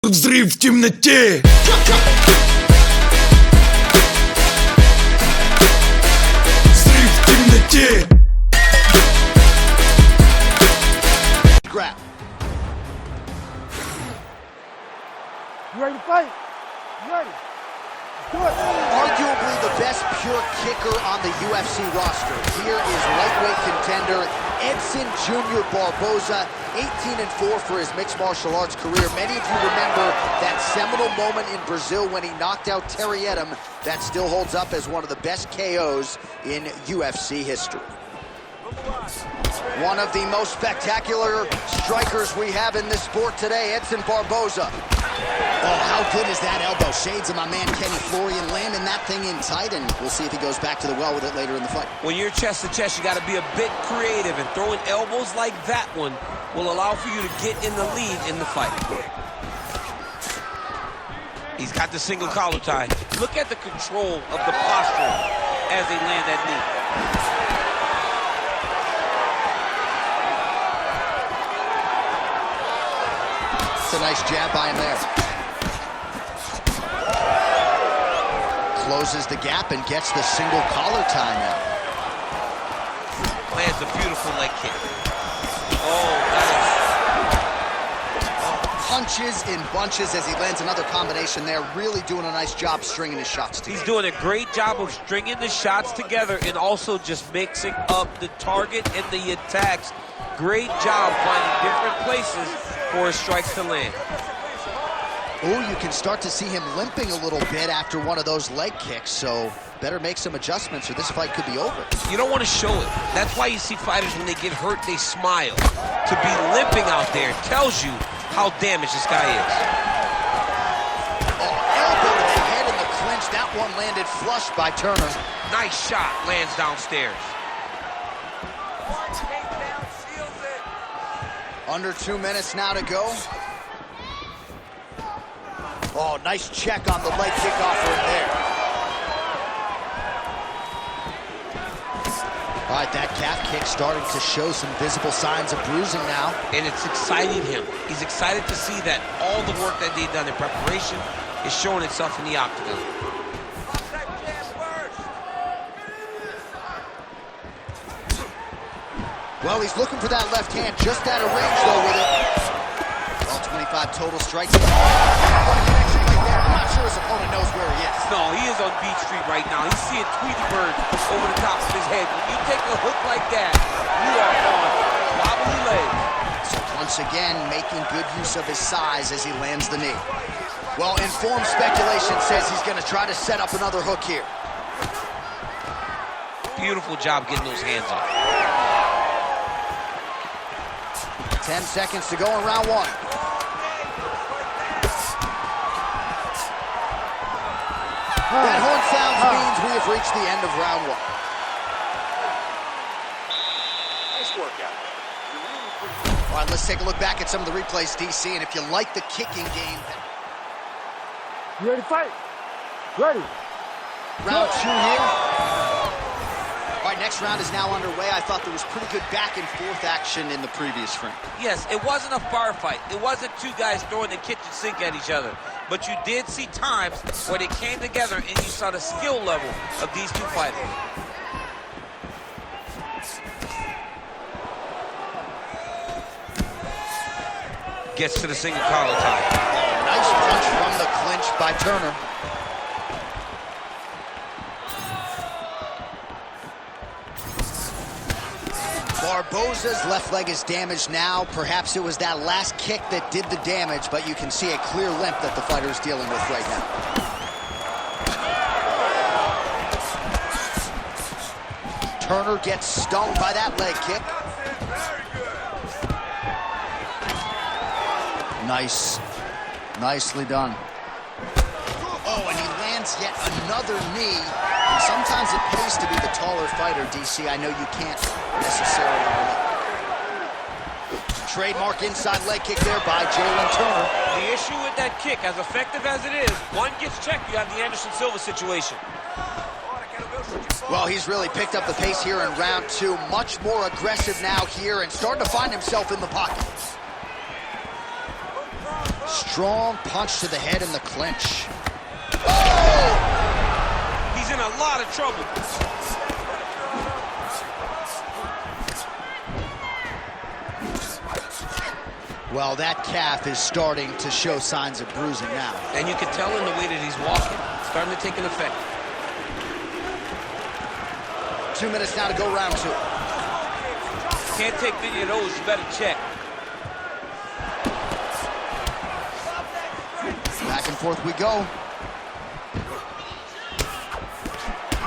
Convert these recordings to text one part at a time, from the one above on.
Взрыв в темноте. Взрыв в темноте. Grab. You ready to fight? You ready? Do it. Arguably the best pure kicker on the UFC roster. Here is lightweight contender Edson Jr. Barboza, 18-4 for his mixed martial arts career. Many of you remember that seminal moment in Brazil when he knocked out Terry Edom. That still holds up as one of the best KOs in UFC history. One of the most spectacular strikers we have in this sport today, Edson Barboza. Oh, how good is that elbow? Shades of my man Kenny Florian landing that thing in tight, and we'll see if he goes back to the well with it later in the fight. When you're chest to chest, you got to be a bit creative, and throwing elbows like that one will allow for you to get in the lead in the fight. He's got the single collar tie. Look at the control of the posture as they land that knee. It's a nice jab by him there. Closes the gap and gets the single collar tie now. Lands a beautiful leg kick. Oh, nice. Punches in bunches as he lands another combination there. Really doing a nice job stringing his shots together. He's doing a great job of stringing the shots together and also just mixing up the target and the attacks. Great job finding different places for his strikes to land. Oh, you can start to see him limping a little bit after one of those leg kicks, so better make some adjustments or this fight could be over. You don't want to show it. That's why you see fighters, when they get hurt, they smile. To be limping out there tells you how damaged this guy is. Oh, elbow to the head in the clinch. That one landed flush by Turner. Nice shot, lands downstairs. Under 2 minutes now to go. Oh, nice check on the leg kick offering there. All right, that calf kick starting to show some visible signs of bruising now. And it's exciting him. He's excited to see that all the work that they've done in preparation is showing itself in the octagon. Well, he's looking for that left hand, just out of range, though, with it. Well, 25 total strikes. I'm not sure his opponent knows where he is. No, he is on Beach Street right now. He's seeing Tweety Bird over the top of his head. When you take a hook like that, you are on wobbly legs. So once again, making good use of his size as he lands the knee. Well, informed speculation says he's going to try to set up another hook here. Beautiful job getting those hands up. 10 seconds to go in round one. That horn sounds means we have reached the end of round one. Nice workout. All right, let's take a look back at some of the replays, DC, and if you like the kicking game. You ready to fight? Ready. Round two here. All right, next round is now underway. I thought there was pretty good back and forth action in the previous frame. Yes, it wasn't a firefight. It wasn't two guys throwing the kitchen sink at each other. But you did see times where they came together and you saw the skill level of these two fighters. Gets to the single collar tie. Nice punch from the clinch by Turner. Barboza's left leg is damaged now. Perhaps it was that last kick that did the damage, but you can see a clear limp that the fighter is dealing with right now. Turner gets stung by that leg kick. Nice. Nicely done. Oh, and he lands yet another knee. And sometimes it pays to be the taller fighter, DC. I know you can't necessarily relate. Trademark inside leg kick there by Jalen Turner. The issue with that kick, as effective as it is, one gets checked, you have the Anderson Silva situation. Well, he's really picked up the pace here in round two. Much more aggressive now here and starting to find himself in the pocket. Strong punch to the head in the clinch. He's in a lot of trouble. Well, that calf is starting to show signs of bruising now. And you can tell in the way that he's walking, it's starting to take an effect. 2 minutes now to go, round 2. Can't take any of those, you better check. Back and forth we go.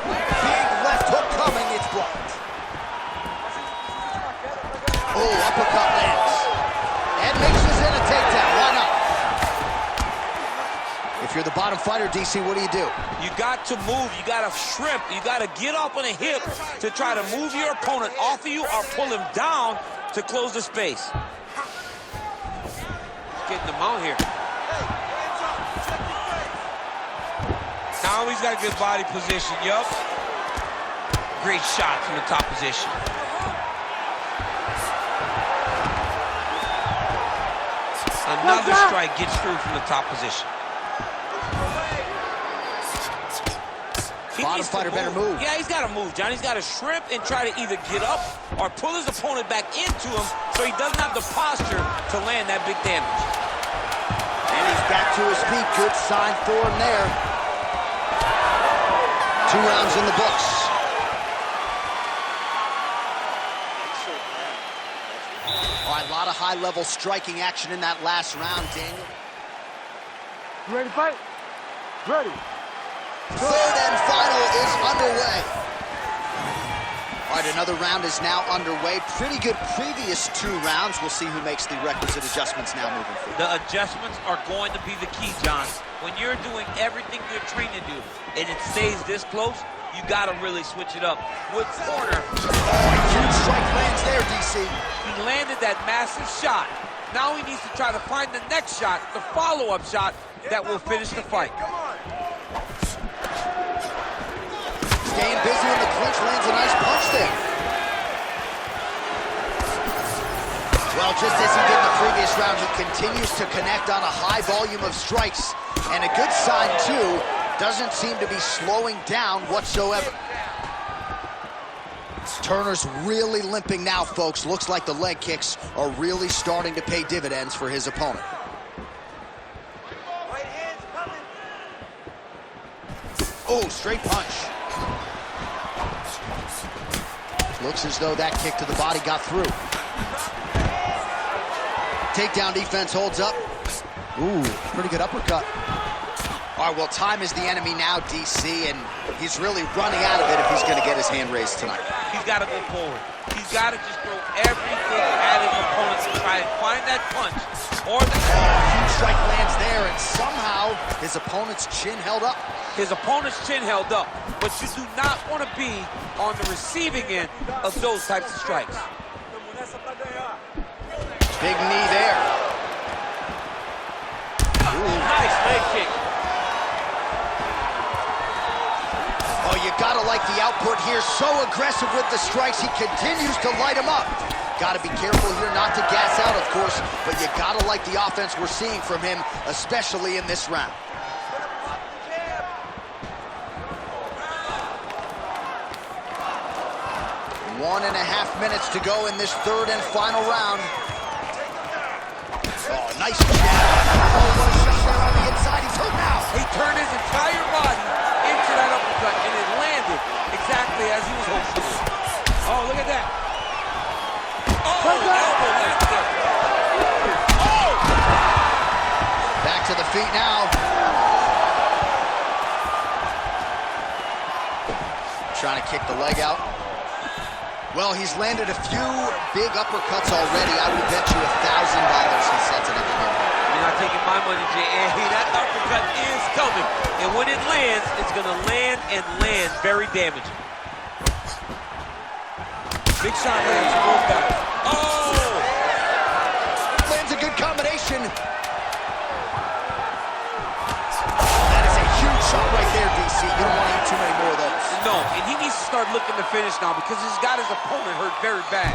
Big left hook coming, it's blocked. Oh, uppercut lands. And mixes in a takedown, why not? If you're the bottom fighter, DC, what do? You got to move, you got to shrimp, you got to get up on a hip to try to move your opponent off of you or pull him down to close the space. Getting them out here. Now he's got a good body position, yup. Great shot from the top position. Another strike gets through from the top position. Bottom fighter better move. Yeah, he's got to move, John. He's got to shrimp and try to either get up or pull his opponent back into him so he doesn't have the posture to land that big damage. And he's back to his feet. Good sign for him there. 2 rounds in the books. All right, a lot of high-level striking action in that last round, Daniel. You ready to fight? Ready. Third and final is underway. All right, another round is now underway. Pretty good previous 2 rounds. We'll see who makes the requisite adjustments now moving forward. The adjustments are going to be the key, John. When you're doing everything you're trained to do and it stays this close, you got to really switch it up. With corner. Huge strike lands there, DC. He landed that massive shot. Now he needs to try to find the next shot, the follow-up shot that will finish the fight. Staying busy in the clinch, lands a nice punch there. Well, just as he did in the previous round, he continues to connect on a high volume of strikes. And a good sign, too, doesn't seem to be slowing down whatsoever. Turner's really limping now, folks. Looks like the leg kicks are really starting to pay dividends for his opponent. Oh, straight punch. Looks as though that kick to the body got through. Takedown defense holds up. Ooh, pretty good uppercut. All right, well, time is the enemy now, DC, and he's really running out of it if he's going to get his hand raised tonight. He's got to go forward. He's got to just throw everything at his opponent to try and find that punch or the... Huge strike lands there, and somehow his opponent's chin held up. His opponent's chin held up, but you do not want to be on the receiving end of those types of strikes. Big knee there. Ooh, nice leg kick. Oh, you gotta like the output here. So aggressive with the strikes. He continues to light him up. Gotta be careful here not to gas out, of course, but you gotta like the offense we're seeing from him, especially in this round. One and a half minutes to go in this third and final round. Oh, nice jab. Oh, what a shot there on the inside. He's hurt now. He turned his entire body into that uppercut, and it landed exactly as he was hoping to. Oh, look at that. Oh, elbow left there. Oh! Back to the feet now. Trying to kick the leg out. Well, he's landed a few big uppercuts already. I would bet you $1,000 he sets it up again. You're not taking my money, J.A. That uppercut is coming. And when it lands, it's going to land and land very damaging. Big shot lands from both guys. Oh! Lands a good combination. That is a huge shot right there, DC. You don't want to eat too many more of those. No, and he needs to start looking to finish now because he's got his opponent hurt very bad.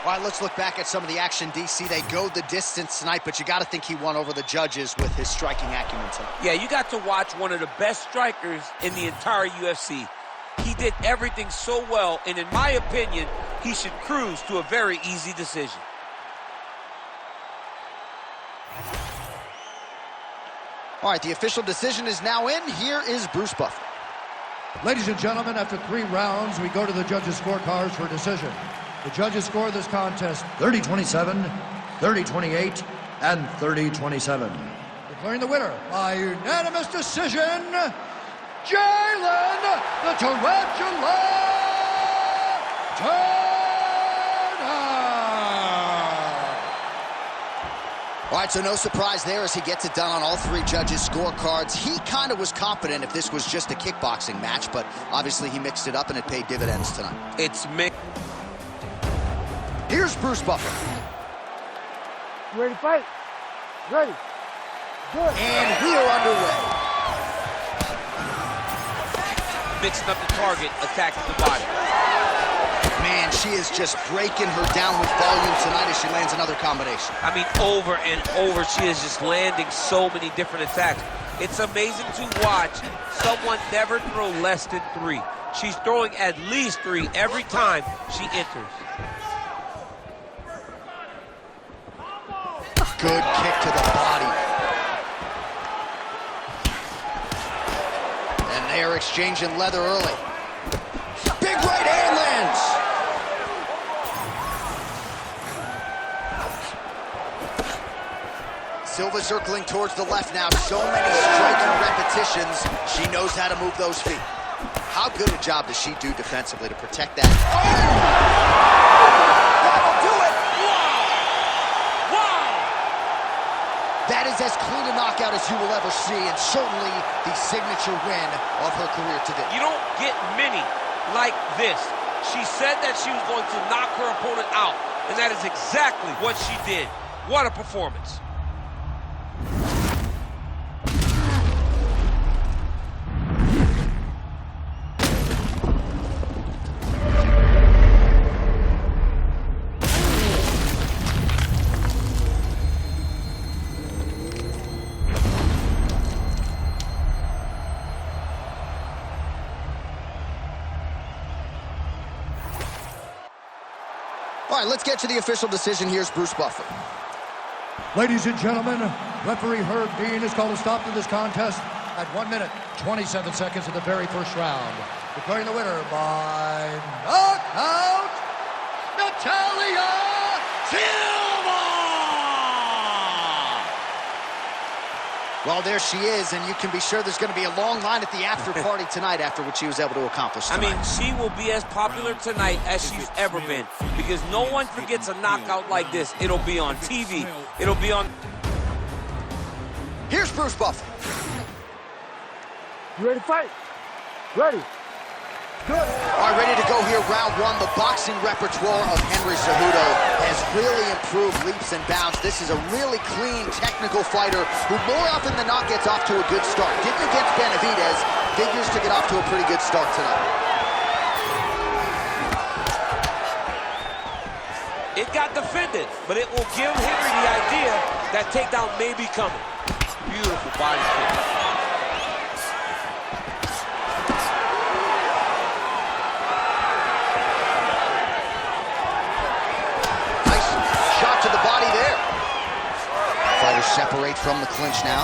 All right, let's look back at some of the action, DC. They go the distance tonight, but you got to think he won over the judges with his striking acumen tonight. Yeah, you got to watch one of the best strikers in the entire UFC. He did everything so well, and in my opinion, he should cruise to a very easy decision. All right, the official decision is now in. Here is Bruce Buffer. Ladies and gentlemen, after 3 rounds, we go to the judges' scorecards for a decision. The judges score this contest 30-27, 30-28, and 30-27. Declaring the winner by unanimous decision, Jalen the Tarantula Turner! All right, so no surprise there as he gets it done on all 3 judges' scorecards. He kind of was confident if this was just a kickboxing match, but obviously he mixed it up and it paid dividends tonight. It's mixed. Here's Bruce Buffer. You ready to fight? Ready. Good. And we are underway. Mixing up the target, attacking the body. Man, she is just breaking her down with volume tonight as she lands another combination. I mean, over and over, she is just landing so many different attacks. It's amazing to watch someone never throw less than 3. She's throwing at least 3 every time she enters. Good kick to the body. And they're exchanging leather early. Big right hand lands. Silva circling towards the left now. So many striking repetitions. She knows how to move those feet. How good a job does she do defensively to protect that? Oh! That'll do it! That is as clean a knockout as you will ever see, and certainly the signature win of her career today. You don't get many like this. She said that she was going to knock her opponent out, and that is exactly what she did. What a performance. All right, let's get to the official decision. Here's Bruce Buffer. Ladies and gentlemen, referee Herb Dean has called a stop to this contest at 1 minute, 27 seconds of the very first round. Declaring the winner by knockout, Natalia Silva! Well, there she is, and you can be sure there's going to be a long line at the after party tonight after what she was able to accomplish tonight. I mean, she will be as popular tonight as she's ever been, because no one forgets a knockout like this. It'll be on TV. It'll be on... Here's Bruce Buffer. You ready to fight? Ready. Good. All right, ready to go here, round 1. The boxing repertoire of Henry Cejudo has really improved leaps and bounds. This is a really clean, technical fighter who more often than not gets off to a good start. Didn't against Benavidez, figures to get off to a pretty good start tonight. It got defended, but it will give Henry the idea that takedown may be coming. Beautiful body kick. Separate from the clinch now.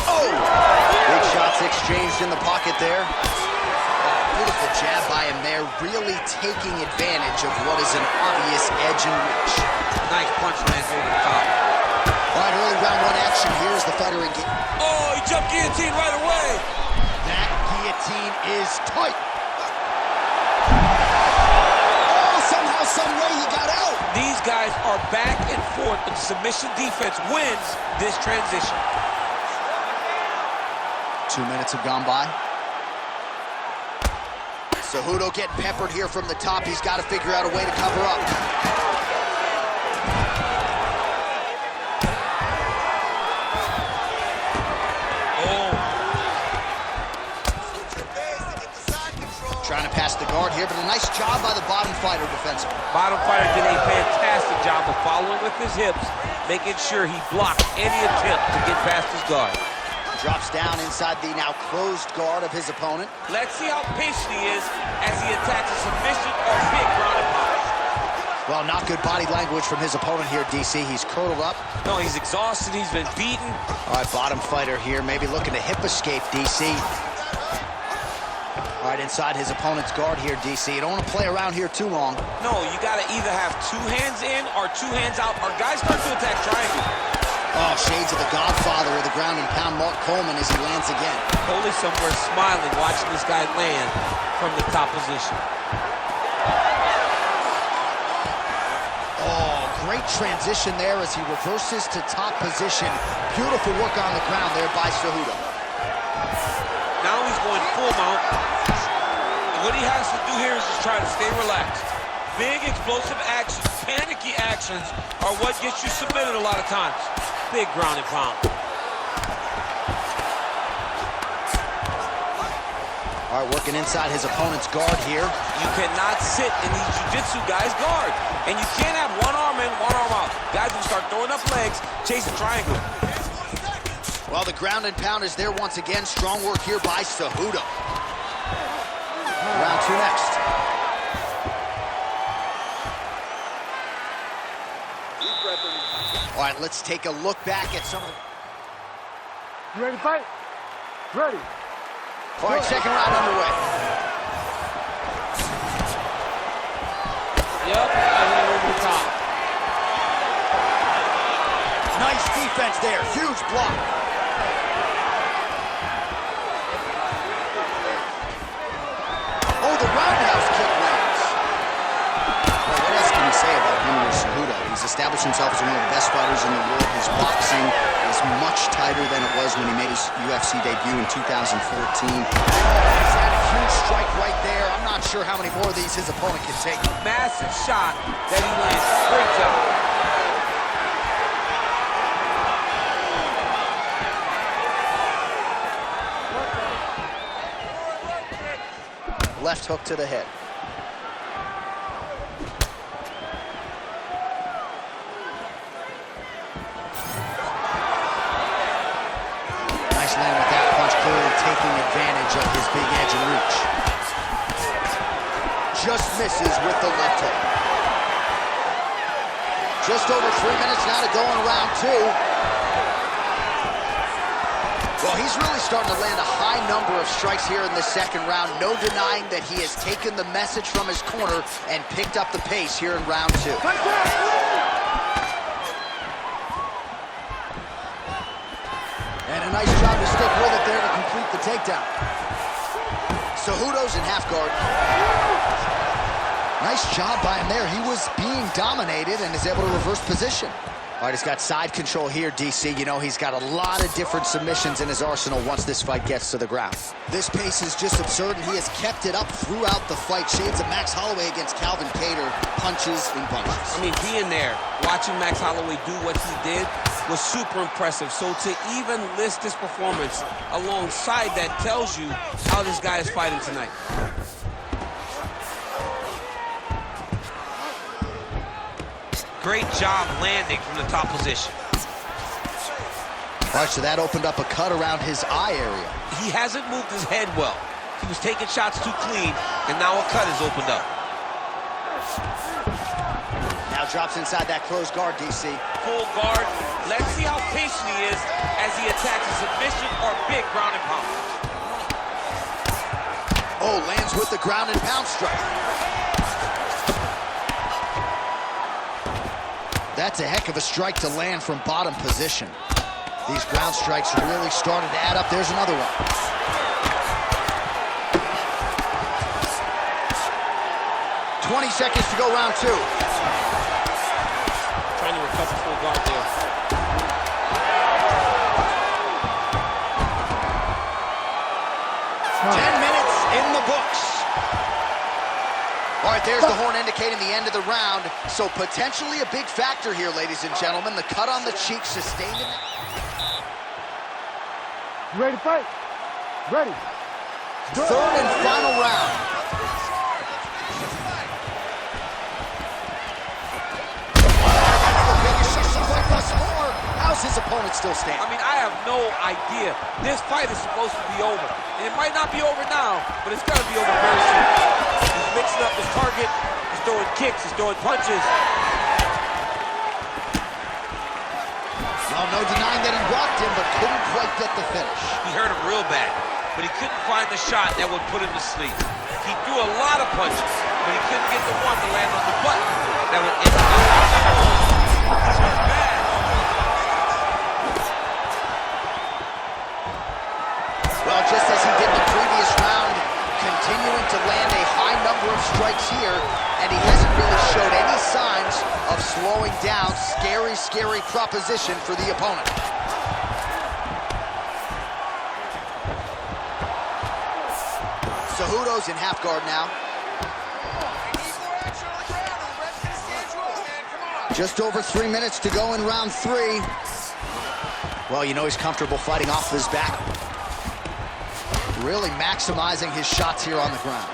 Oh! Big shots exchanged in the pocket there. Oh, beautiful jab by him there, really taking advantage of what is an obvious edge and reach. Nice punch lands over the top. All right, early round 1 action. Here's the fighter engaged. Oh, he jumped guillotine right away. That guillotine is tight. Oh, somehow, some way he got out. These guys are back and forth, and submission defense wins this transition. 2 minutes have gone by. Cejudo getting peppered here from the top. He's got to figure out a way to cover up. Trying to pass the guard. guard here, but a nice job by the bottom fighter defensively. Bottom fighter did a fantastic job of following with his hips, making sure he blocked any attempt to get past his guard. Drops down inside the now closed guard of his opponent. Let's see how patient he is as he attacks a submission or big ground and pound. Well, not good body language from his opponent here, DC. He's curled up. No, he's exhausted. He's been beaten. All right, bottom fighter here, maybe looking to hip escape, DC. All right, inside his opponent's guard here, DC. You don't want to play around here too long. No, you got to either have two hands in or two hands out, or guys start to attack triangle. Oh, shades of the godfather of the ground and pound, Mark Coleman, as he lands again. Holy somewhere smiling, watching this guy land from the top position. Oh, great transition there as he reverses to top position. Beautiful work on the ground there by Cejudo. Now he's going full mount. And what he has to do here is just try to stay relaxed. Big explosive actions, panicky actions are what gets you submitted a lot of times. Big ground and pound. All right, working inside his opponent's guard here. You cannot sit in these jiu-jitsu guys' guard. And you can't have one arm in, one arm out. Guys will start throwing up legs, chasing triangle. Well, the ground and pound is there once again. Strong work here by Cejudo. Round two next. All right, let's take a look back at some of the... You ready to fight? Ready. All right, second round underway. Yep, and then over the top. Nice defense there. Huge block. Oh, the roundhouse kick lands. Well, what else can you say about Henry Cejudo? He's established himself as one of the best fighters in the world. His boxing is much tighter than it was when he made his UFC debut in 2014. He's had a huge strike right there. I'm not sure how many more of these his opponent can take. Massive shot that he lands. Great job. Left hook to the head. Nice land with that punch, clearly taking advantage of his big edge and reach. Just misses with the left hook. Just over 3 minutes now to go in round two. Well, he's really starting to land a high number of strikes here in the second round. No denying that he has taken the message from his corner and picked up the pace here in round two. And a nice job to stick with it there to complete the takedown. Cejudo's in half guard. Nice job by him there. He was being dominated and is able to reverse position. All right, he's got side control here, DC. You know, he's got a lot of different submissions in his arsenal once this fight gets to the ground. This pace is just absurd, and he has kept it up throughout the fight. Shades of Max Holloway against Calvin Kattar, punches and bunches. I mean, being there, watching Max Holloway do what he did was super impressive. So to even list this performance alongside that tells you how this guy is fighting tonight. Great job landing from the top position. All right, so that opened up a cut around his eye area. He hasn't moved his head well. He was taking shots too clean, and now a cut has opened up. Now drops inside that closed guard, DC. Full guard. Let's see how patient he is as he attacks a submission or big ground and pound. Oh, lands with the ground and pound strike. That's a heck of a strike to land from bottom position. These ground strikes really started to add up. There's another one. "20 seconds to go, round two." Trying to recover full guard there. Huh. 10 minutes in the books. All right, there's the horn indicating the end of the round. So potentially a big factor here, ladies and gentlemen. The cut on the cheek sustained in it. You ready to fight? Ready. Third and final round. his opponent still standing? I mean, I have no idea. This fight is supposed to be over. And it might not be over now, but it's got to be over very soon. He's mixing up his target. He's throwing kicks. He's throwing punches. Well, no denying that he rocked him, but couldn't quite get the finish. He hurt him real bad, but he couldn't find the shot that would put him to sleep. He threw a lot of punches, but he couldn't get the one to land on the button that would end up. This was bad. Well, just as he did in the previous round, continuing to land a high number of strikes here, and he hasn't really showed any signs of slowing down. Scary, scary proposition for the opponent. Cejudo's in half guard now. Just over 3 minutes to go in round 3. Well, you know he's comfortable fighting off his back. Really maximizing his shots here on the ground.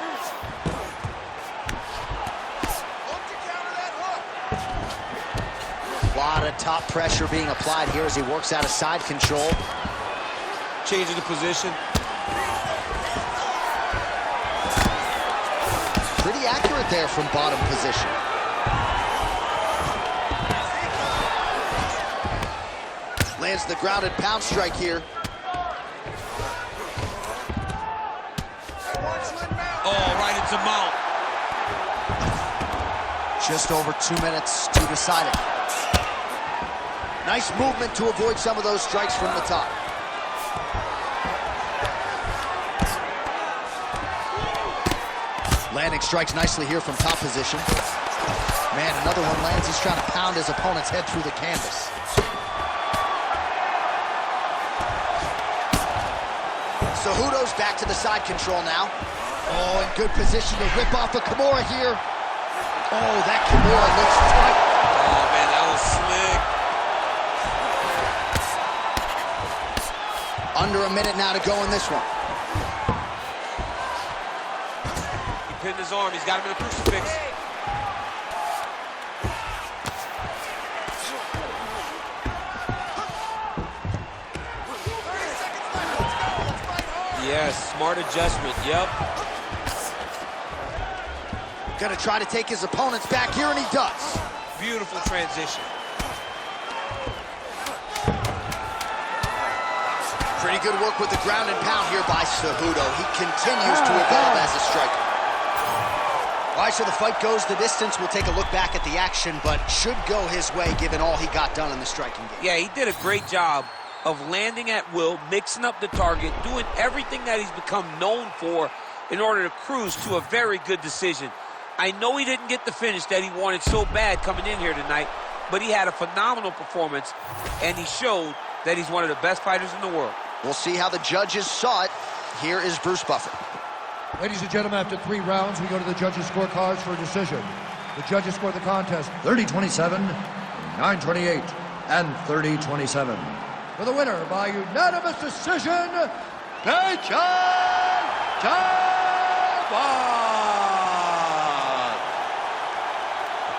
A lot of top pressure being applied here as he works out of side control. Changing the position. Pretty accurate there from bottom position. Lands the grounded pound strike here. Oh, right into mount. Just over 2 minutes to decide it. Nice movement to avoid some of those strikes from the top. Landing strikes nicely here from top position. Man, another one lands. He's trying to pound his opponent's head through the canvas. Cejudo's back to the side control now. Oh, in good position to rip off a Kimura here. Oh, that Kimura looks tight. Oh, man, that was slick. Under a minute now to go in this one. He pinned his arm. He's got him in a crucifix. Yes, smart adjustment. Yep. Gonna try to take his opponents back here, and he does. Beautiful transition. Pretty good work with the ground and pound here by Cejudo. He continues to evolve as a striker. All right, so the fight goes the distance. We'll take a look back at the action, but should go his way given all he got done in the striking game. Yeah, he did a great job of landing at will, mixing up the target, doing everything that he's become known for in order to cruise to a very good decision. I know he didn't get the finish that he wanted so bad coming in here tonight, but he had a phenomenal performance, and he showed that he's one of the best fighters in the world. We'll see how the judges saw it. Here is Bruce Buffer. Ladies and gentlemen, after 3 rounds, we go to the judges' scorecards for a decision. The judges scored the contest 30-27, 9-28, and 30-27. For the winner by unanimous decision, Dejan Chauhan.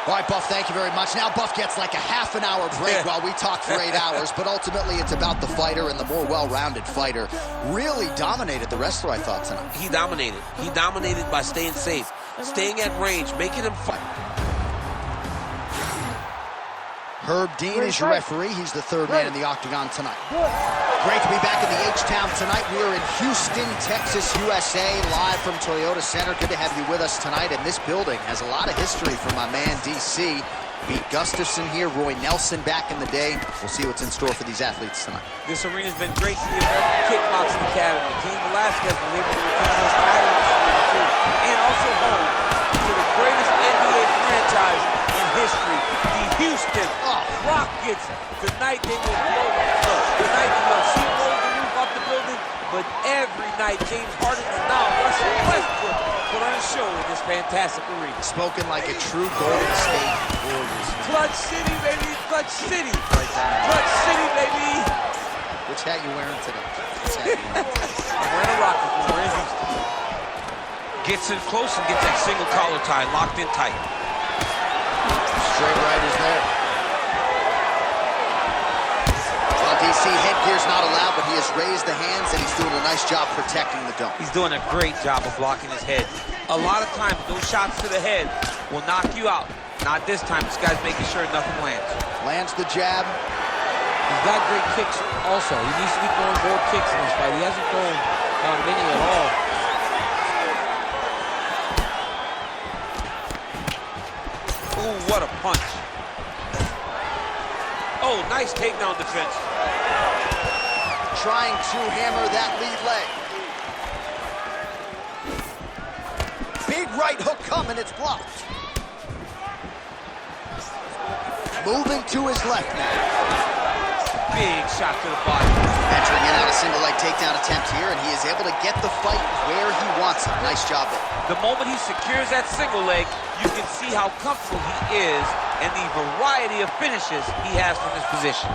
All right, Buff, thank you very much. Now Buff gets like a half an hour break while we talk for 8 hours, but ultimately it's about the fighter and the more well-rounded fighter. Really dominated the wrestler, I thought, tonight. He dominated. He dominated by staying safe, staying at range, making him fight. Herb Dean is your referee. He's the third man in the octagon tonight. Great to be back in the H-Town tonight. We are in Houston, Texas, USA, live from Toyota Center. Good to have you with us tonight. And this building has a lot of history for my man, DC. Pete Gustafson here, Roy Nelson back in the day. We'll see what's in store for these athletes tonight. This arena's been great to the American Kickboxing Academy. Cain Velasquez was able to retain those titles and also home to the greatest NBA franchise in history, the Houston Rockets. Tonight they will blow. Tonight you will see the roof off the building, but every night James Harden and now Russell Westbrook put on a show in this fantastic arena. Spoken like a true Golden State Warriors. Clutch City, baby, Clutch City. Clutch City, baby. Which hat you wearing today? Which hat you wearing? I'm wearing a Rocket. I'm wearing Houston. Gets in close and gets that single collar tie locked in tight. Straight right is there. DC, headgear's not allowed, but he has raised the hands, and he's doing a nice job protecting the dome. He's doing a great job of blocking his head. A lot of times, those shots to the head will knock you out. Not this time. This guy's making sure nothing lands. Lands the jab. He's got great kicks also. He needs to be throwing more kicks in this fight. He hasn't thrown many at all. Ooh, what a punch. Oh, nice takedown defense. Trying to hammer that lead leg. Big right hook coming, it's blocked. Moving to his left now. Big shot to the body. Venturing in on a single leg takedown attempt here, and he is able to get the fight where he wants it. Nice job there. The moment he secures that single leg, you can see how comfortable he is and the variety of finishes he has from this position.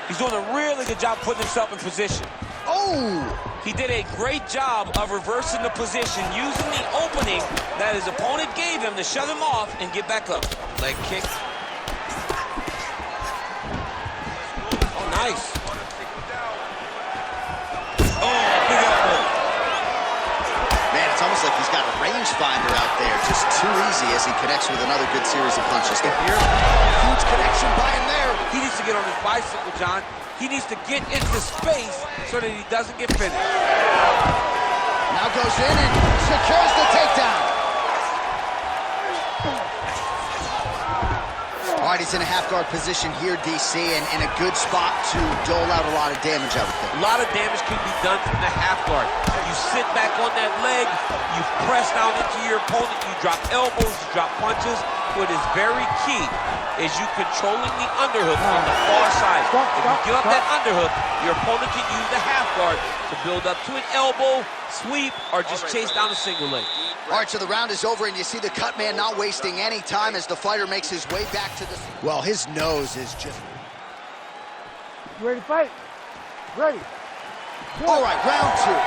He's doing a really good job putting himself in position. Oh! He did a great job of reversing the position, using the opening that his opponent gave him to shut him off and get back up. Leg kick. Oh, nice. Oh, big elbow. Man, it's almost like he's got a rangefinder out there. Just too easy as he connects with another good series of punches. Huge connection by him there. He needs to get on his bicycle, John. He needs to get into space so that he doesn't get finished. Now goes in and secures the takedown. All right, he's in a half-guard position here, DC, and in a good spot to dole out a lot of damage, I would think. A lot of damage can be done from the half guard. You sit back on that leg, you press down into your opponent, you drop elbows, you drop punches. What is very key is you controlling the underhook on the far side. If you give up that underhook, your opponent can use the half guard to build up to an elbow, sweep, or just chase down a single leg. All right, so the round is over, and you see the cut man not wasting any time as the fighter makes his way back to the... Well, his nose is just... You ready to fight? Ready. All right, round two.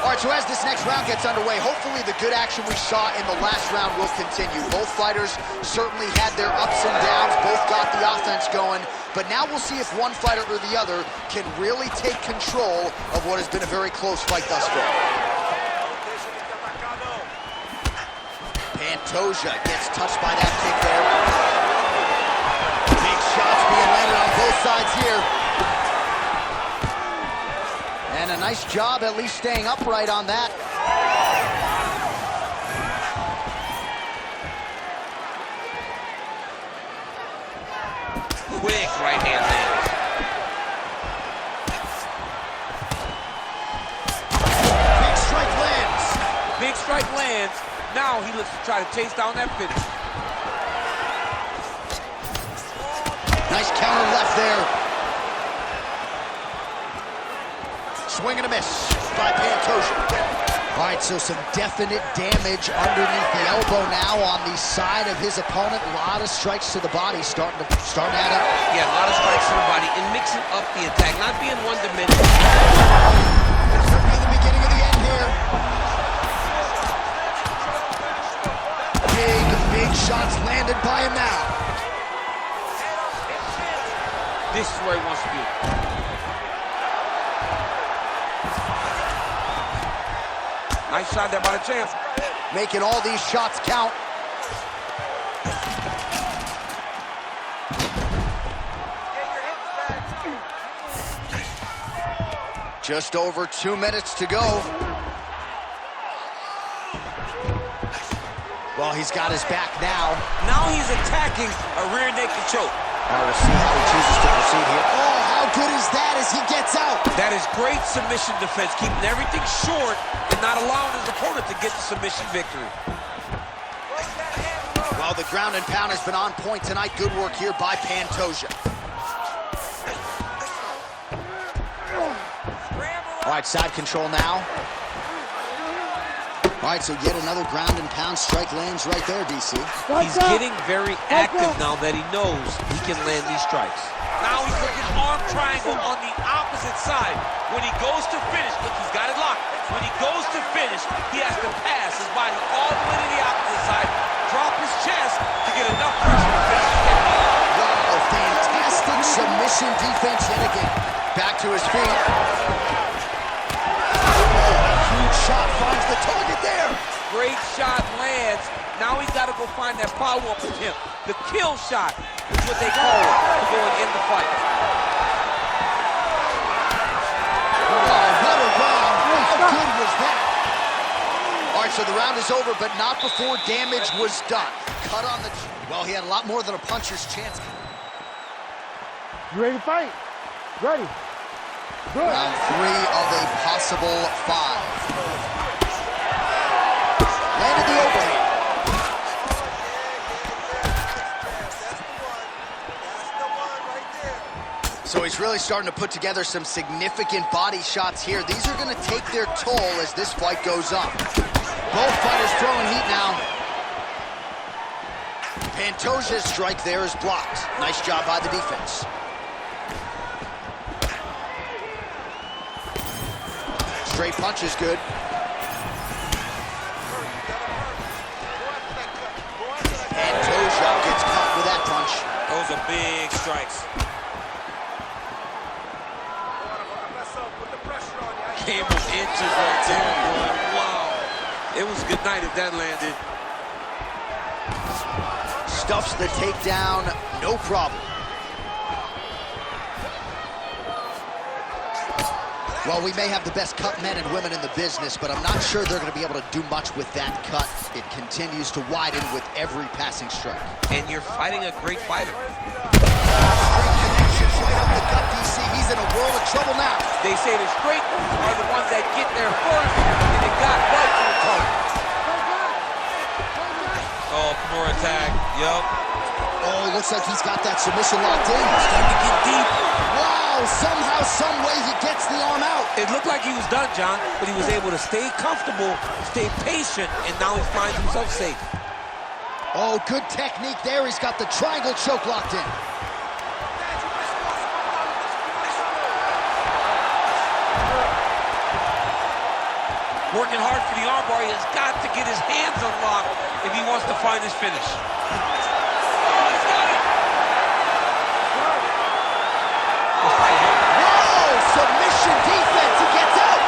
All right, so as this next round gets underway, hopefully the good action we saw in the last round will continue. Both fighters certainly had their ups and downs, both got the offense going, but now we'll see if one fighter or the other can really take control of what has been a very close fight thus far. Pantoja gets touched by that kick there. Big shots being landed on both sides here. And a nice job at least staying upright on that. Quick right hand lands. Big strike lands. Big strike lands. Now he looks to try to chase down that finish. Nice counter left there. Swing and a miss by Pantoja. All right, so some definite damage underneath the elbow now on the side of his opponent. A lot of strikes to the body starting to add up. Yeah, a lot of strikes to the body and mixing up the attack, not being one-dimensional. This could be the beginning of the end here. Big shots landed by him now. This is where he wants to be. Nice shot there by the champ. Making all these shots count. Just over 2 minutes to go. Well, he's got his back now. Now he's attacking a rear naked choke. All right, we'll see how he chooses to proceed here. Oh, how good is that as he gets out? That is great submission defense, keeping everything short and not allowing his opponent to get the submission victory. Well, the ground and pound has been on point tonight. Good work here by Pantoja. All right, side control now. All right, so yet another ground and pound strike lands right there, DC. He's getting very active now that he knows he can land these strikes. Now he's looking arm triangle on the opposite side. When he goes to finish, look, he's got it locked. When he goes to finish, he has to pass his body all the way to the opposite side, drop his chest to get enough pressure to finish the kick. Wow, Fantastic submission defense yet again. Back to his feet. Huge shot finds the target there. Great shot lands. Now he's got to go find that follow-up attempt. The kill shot is what they call it to go and end the fight. Oh, what a round. How good was that? All right, so the round is over, but not before damage was done. Cut on the... Well, he had a lot more than a puncher's chance. You ready to fight? Ready. Good. Round 3 of a possible 5. Landed the overhand. So he's really starting to put together some significant body shots here. These are going to take their toll as this fight goes on. Both fighters throwing heat now. Pantoja's strike there is blocked. Nice job by the defense. Straight punch is good. Pantoja gets caught with that punch. Those are big strikes. Came with inches right there. Wow. It was good night if that landed. Stuffs the takedown, no problem. Well, we may have the best cut men and women in the business, but I'm not sure they're going to be able to do much with that cut. It continues to widen with every passing strike. And you're fighting a great fighter. Straight connections right up the gut, DC. He's in a world of trouble now. They say the straight are the ones that get there first, and it got right to the target. Oh, more attack. Yup. Oh, looks like he's got that submission locked in. Starting to get deep. Wow, somehow, some way he gets the arm out. It looked like he was done, John, but he was able to stay comfortable, stay patient, and now he finds himself safe. Oh, good technique there. He's got the triangle choke locked in. Working hard for the armbar, he has got to get his hands unlocked if he wants to find his finish. Whoa, submission defense, he gets out.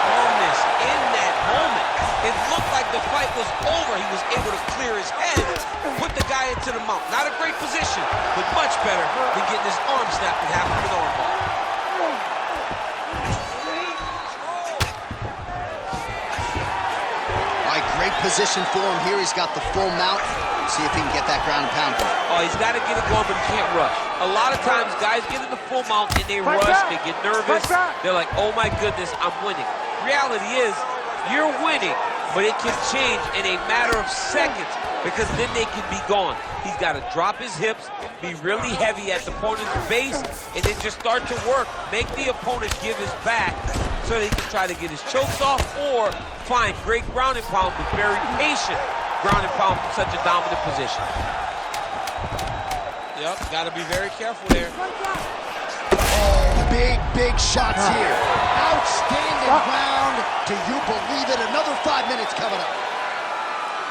Calmness in that moment. It looked like the fight was over. He was able to clear his head, put the guy into the mount. Not a great position, but much better than getting his arm snapped in half with an armbar. Great position for him here. He's got the full mount. See if he can get that ground and pound going. Oh, he's got to get it going, but he can't rush. A lot of times, guys get in the full mount and they rush, they get nervous. They're like, oh my goodness, I'm winning. Reality is, you're winning, but it can change in a matter of seconds because then they can be gone. He's got to drop his hips, be really heavy at the opponent's base, and then just start to work. Make the opponent give his back so that he can try to get his chokes off or find great ground and pound, but very patient ground and pound from such a dominant position. Yep, got to be very careful there. Oh, big shots here. Outstanding round. Do you believe it? Another 5 minutes coming up.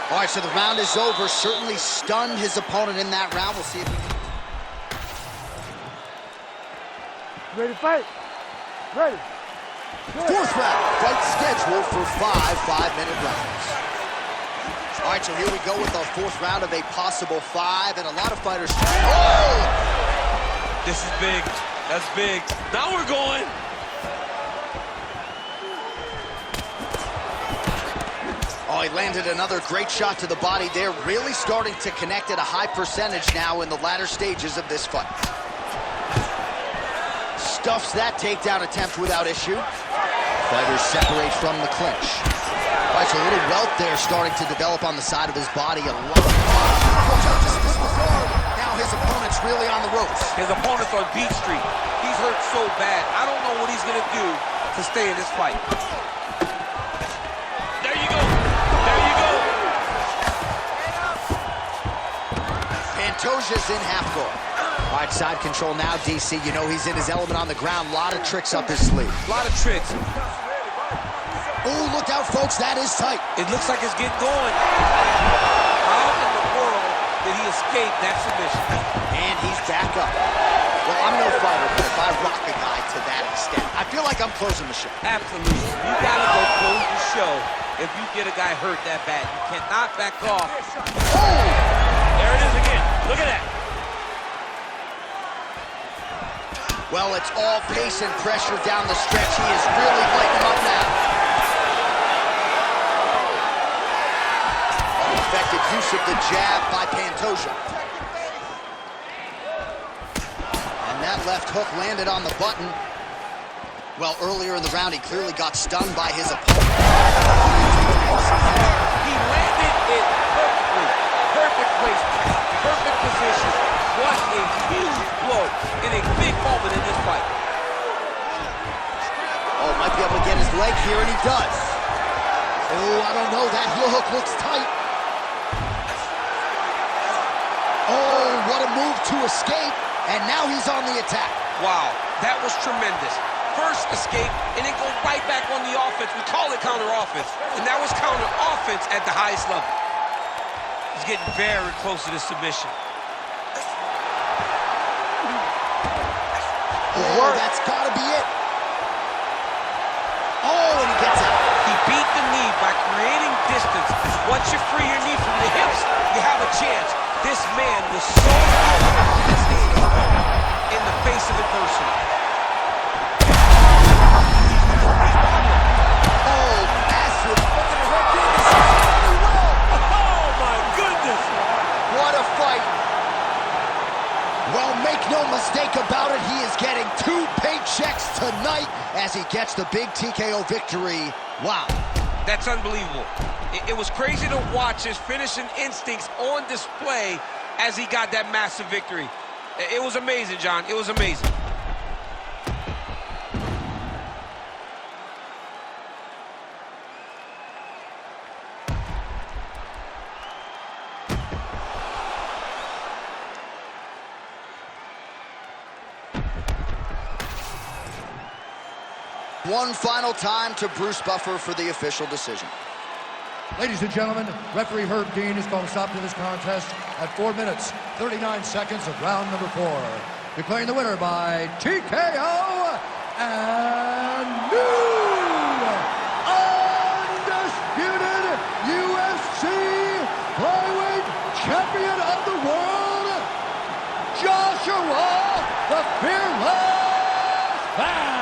All right, so the round is over. Certainly stunned his opponent in that round. We'll see if we can... Ready to fight? Ready. Good. Fourth round. Fight scheduled for 5-minute rounds. All right, so here we go with our fourth round of a possible 5, and a lot of fighters... Oh! This is big. That's big. Now we're going. Oh, he landed another great shot to the body there. Really starting to connect at a high percentage now in the latter stages of this fight. Stuffs that takedown attempt without issue. Fighters separate from the clinch. All right, so a little welt there starting to develop on the side of his body. A lot of... Now his opponent's really on the ropes. His opponent's on Beat Street. He's hurt so bad. I don't know what he's going to do to stay in this fight. There you go. There you go. Pantoja's in half guard. All right, side control now, DC. You know he's in his element on the ground. A lot of tricks up his sleeve. A lot of tricks. Oh, look out, folks. That is tight. It looks like it's getting going. How in the world did he escaped that submission. And he's back up. Well, I'm no fighter, but if I rock a guy to that extent, I feel like I'm closing the show. Absolutely. You gotta go close the show if you get a guy hurt that bad. You cannot back off. Oh! There it is again. Look at that. Well, it's all pace and pressure down the stretch. He is really lighting up now. Effective use of the jab by Pantoja. And that left hook landed on the button. Well, earlier in the round, he clearly got stunned by his opponent. He landed it perfectly. Perfect placement. Perfect position. What a huge blow in a big moment in this fight. Oh, might be able to get his leg here, and he does. Oh, I don't know. That heel hook looks tight. Oh, what a move to escape. And now he's on the attack. Wow, that was tremendous. First escape, and then go right back on the offense. We call it counter offense. And that was counter offense at the highest level. He's getting very close to the submission. Oh, that's gotta be it. Oh, and he gets it. He beat the knee by creating distance. Once you free your knee from the hips, you have a chance. This man was so good in the face of adversity. Oh, massive. Oh, my goodness. What a fight. Well, make no mistake about it, he is getting 2 paychecks tonight as he gets the big TKO victory. Wow. That's unbelievable. It was crazy to watch his finishing instincts on display as he got that massive victory. It was amazing, John. It was amazing. One final time to Bruce Buffer for the official decision. Ladies and gentlemen, referee Herb Dean has called a stop to this contest at 4 minutes, 39 seconds of round number 4. Declaring the winner by TKO and new undisputed UFC flyweight champion of the world, Joshua the Fearless Fan.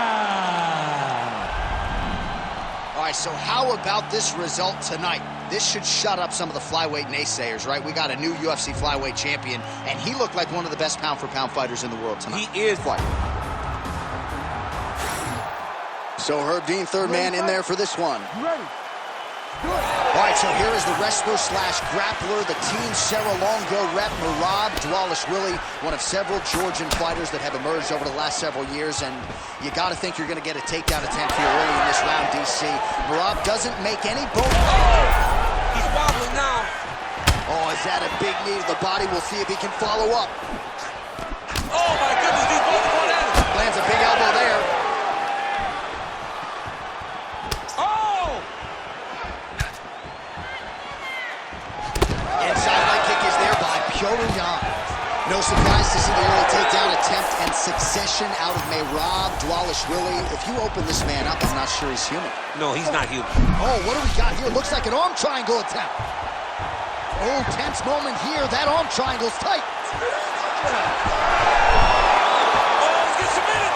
All right, so how about this result tonight? This should shut up some of the flyweight naysayers, right? We got a new UFC flyweight champion, and he looked like one of the best pound-for-pound fighters in the world tonight. He is. Fight. So Herb Dean, third man in there for this one. You ready? Do it. All right, so here is the wrestler/grappler, the Team Serra-Longo rep, Merab Dvalishvili, one of several Georgian fighters that have emerged over the last several years, and you got to think you're going to get a takedown attempt here early in this round, DC. Merab doesn't make any bones. He's wobbling now. Oh, is that a big knee to the body? We'll see if he can follow up. Oh, my goodness, these both going at it. Lands a big elbow there. Oh! Inside leg kick is there by Petr Yan. No surprise to see the early takedown attempt and succession out of Merab Dvalishvili. If you open this man up, I'm not sure he's human. No, he's not human. Oh, what do we got here? Looks like an arm triangle attempt. Oh, tense moment here. That arm triangle's tight. Oh, he's getting submitted.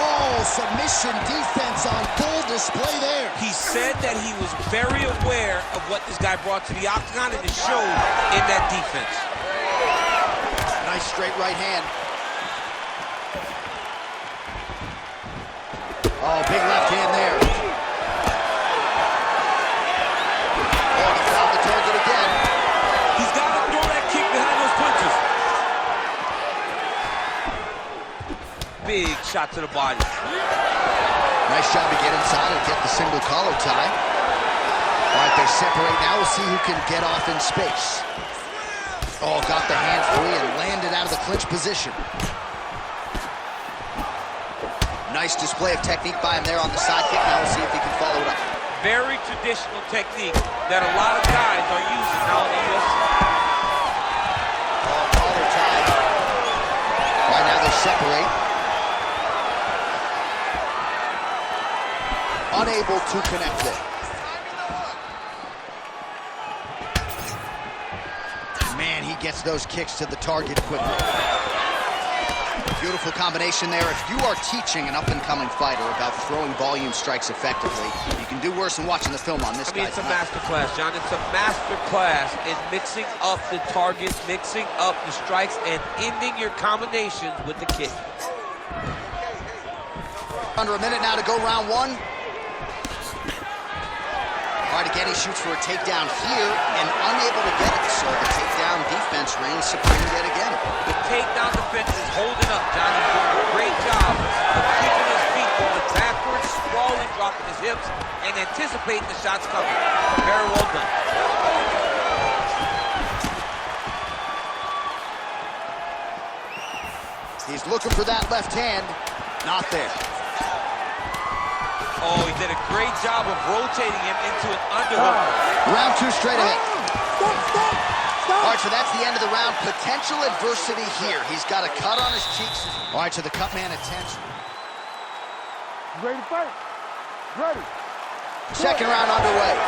Oh, submission defense on full display there. He said that he was very aware of what this guy brought to the octagon, and it showed in that defense. Nice straight right hand. Oh, big left hand there. Oh, he found the target again. He's got to throw that kick behind those punches. Big shot to the body. Nice job to get inside and get the single collar tie. All right, they separate now. We'll see who can get off in space. Oh, got the hand free and landed out of the clinch position. Nice display of technique by him there on the side kick. Now we'll see if he can follow it up. Very traditional technique that a lot of guys are using now in the UFC. Now they separate. Unable to connect it. Man, he gets those kicks to the target quickly. Beautiful combination there. If you are teaching an up-and-coming fighter about throwing volume strikes effectively, you can do worse than watching the film on this guy. It's a master class, John. It's a master class in mixing up the targets, mixing up the strikes, and ending your combinations with the kick. Under a minute now to go, round one. All right, again, he shoots for a takedown here and unable to get it, so the takedown defense reigns supreme yet again. The takedown defense is holding up, John. He's doing a great job of keeping his feet going backwards, sprawling, dropping his hips, and anticipating the shots coming. Very well done. He's looking for that left hand. Not there. Oh, he did a great job of rotating him into an underhook. Round two straight ahead. Stop. All right, so that's the end of the round. Potential adversity here. He's got a cut on his cheeks. All right, so the cut man attention. You ready to fight? Ready. Second round underway.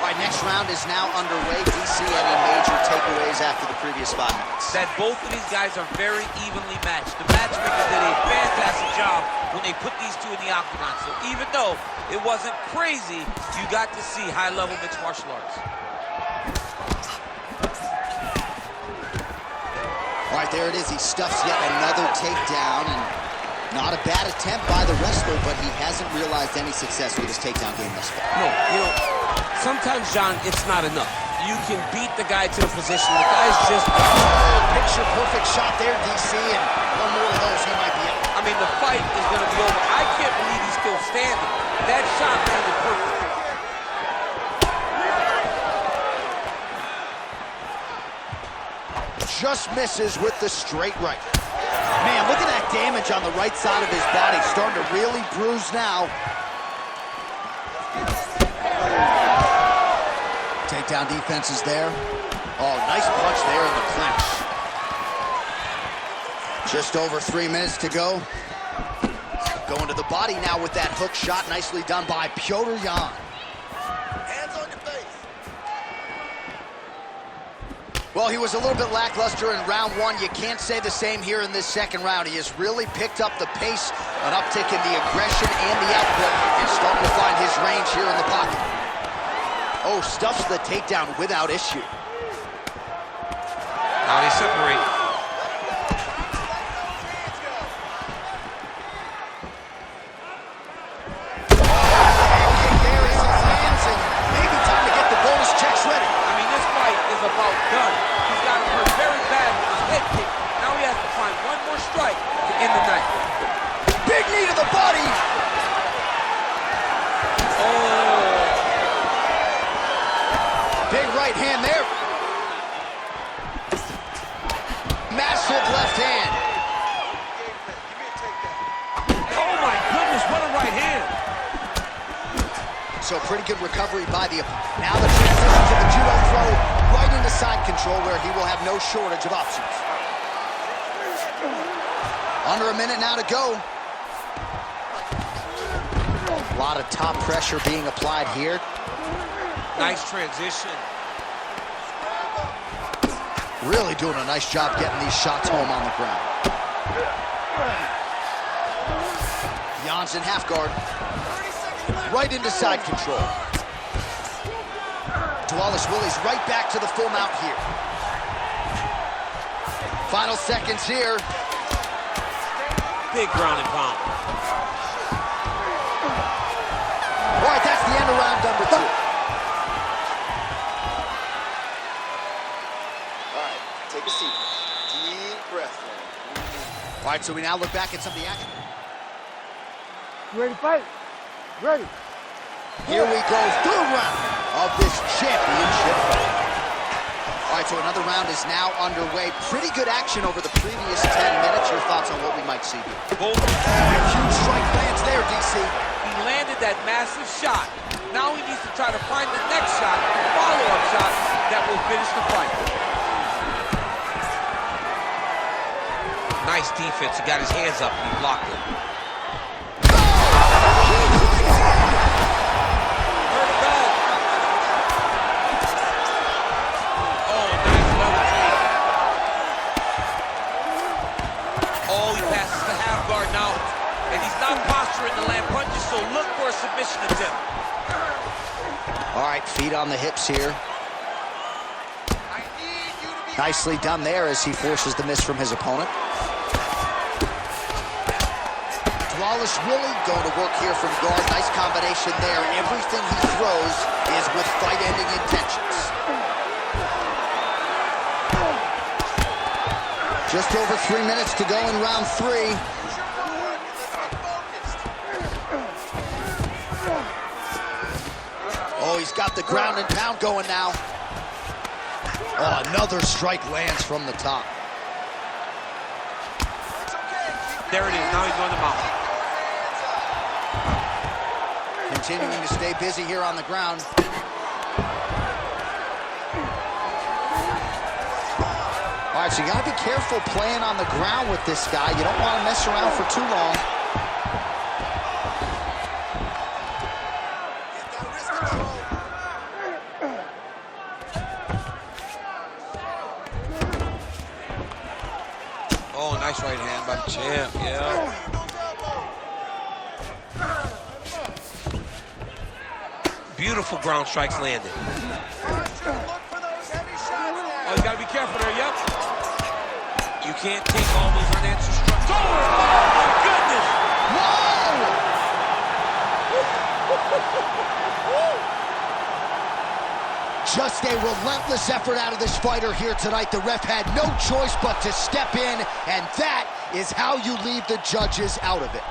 All right, next round is now underway. DC, any major takeaways after the previous 5 minutes? That both of these guys are very evenly matched. The matchmakers did a fantastic job when they put these two in the octagon. So even though it wasn't crazy, you got to see high-level mixed martial arts. All right, there it is. He stuffs yet another takedown, and not a bad attempt by the wrestler, but he hasn't realized any success with his takedown game thus far. No, you know, sometimes, John, it's not enough. You can beat the guy to the position. The guy's just... Picture perfect shot there, DC, and one more of those, he might be out. I mean, the fight is going to be over. I can't believe he's still standing. That shot landed perfect. Just misses with the straight right. Man, look at that damage on the right side of his body. Starting to really bruise now. Takedown defense is there. Oh, nice punch there in the clinch. Just over 3 minutes to go. Going to the body now with that hook shot. Nicely done by Petr Yan. Hands on your face. Well, he was a little bit lackluster in round one. You can't say the same here in this second round. He has really picked up the pace, an uptick in the aggression and the output, and starting to find his range here in the pocket. Oh, stuffs the takedown without issue. Now they separate. Maybe time to get the bonus checks ready. I mean, this fight is about done. He's got hurt very bad with his head kick. Now he has to find one more strike to end the night. Big knee to the body. Oh. Big right hand there. Massive left hand. Oh my goodness, what a right hand. So pretty good recovery by the opponent. Now the transition to the judo throw right into side control where he will have no shortage of options. Under a minute now to go. A lot of top pressure being applied here. Nice transition. Really doing a nice job getting these shots home on the ground. Jan's in half guard. Right into side control. Wallace Willie's right back to the full mount here. Final seconds here. Big ground and pound. All right, that's the end of round number 2. All right, take a seat. Deep breath. All right, so we now look back at some of the action. You ready to fight? Ready. Here we go, third round of this championship fight. All right, so another round is now underway. Pretty good action over the previous 10 minutes. Your thoughts on what we might see here? Both. Huge strike lands there, DC. He landed that massive shot. Now he needs to try to find the next shot, follow-up shot, that will finish the fight. Nice defense. He got his hands up and he blocked it. Hurt him bad. Oh, nice level kick. Oh, he passes the half guard now. And he's not posturing to land punches, so look for a submission attempt. All right, feet on the hips here. Nicely done there as he forces the miss from his opponent. Flawless Willie going to work here from guard. Nice combination there. Everything he throws is with fight-ending intentions. Just over 3 minutes to go in round 3. Oh, he's got the ground and pound going now. Oh, another strike lands from the top. There it is. Now he's on the mount. Continuing to stay busy here on the ground. All right, so you got to be careful playing on the ground with this guy. You don't want to mess around for too long. Oh, nice right hand by the champ, yeah. Beautiful ground strikes landed. Oh, you gotta be careful there, yep. You can't take all those unanswered strikes. Oh, my goodness! Just a relentless effort out of this fighter here tonight. The ref had no choice but to step in, and that is how you leave the judges out of it.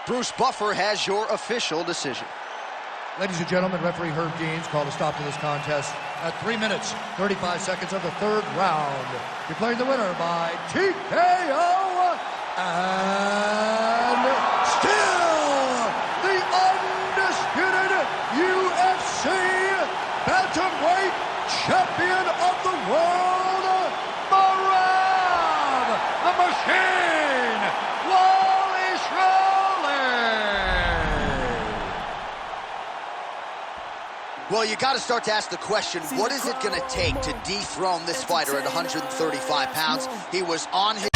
Bruce Buffer has your official decision. Ladies and gentlemen, referee Herb Deans called a stop to this contest at 3 minutes, 35 seconds of the third round. Declaring the winner by TKO and still the undisputed UFC bantamweight champion of the world, Merab the Machine Wally Shirley. Well, you got to start to ask the question, what is it going to take to dethrone this fighter at 135 pounds? He was on his...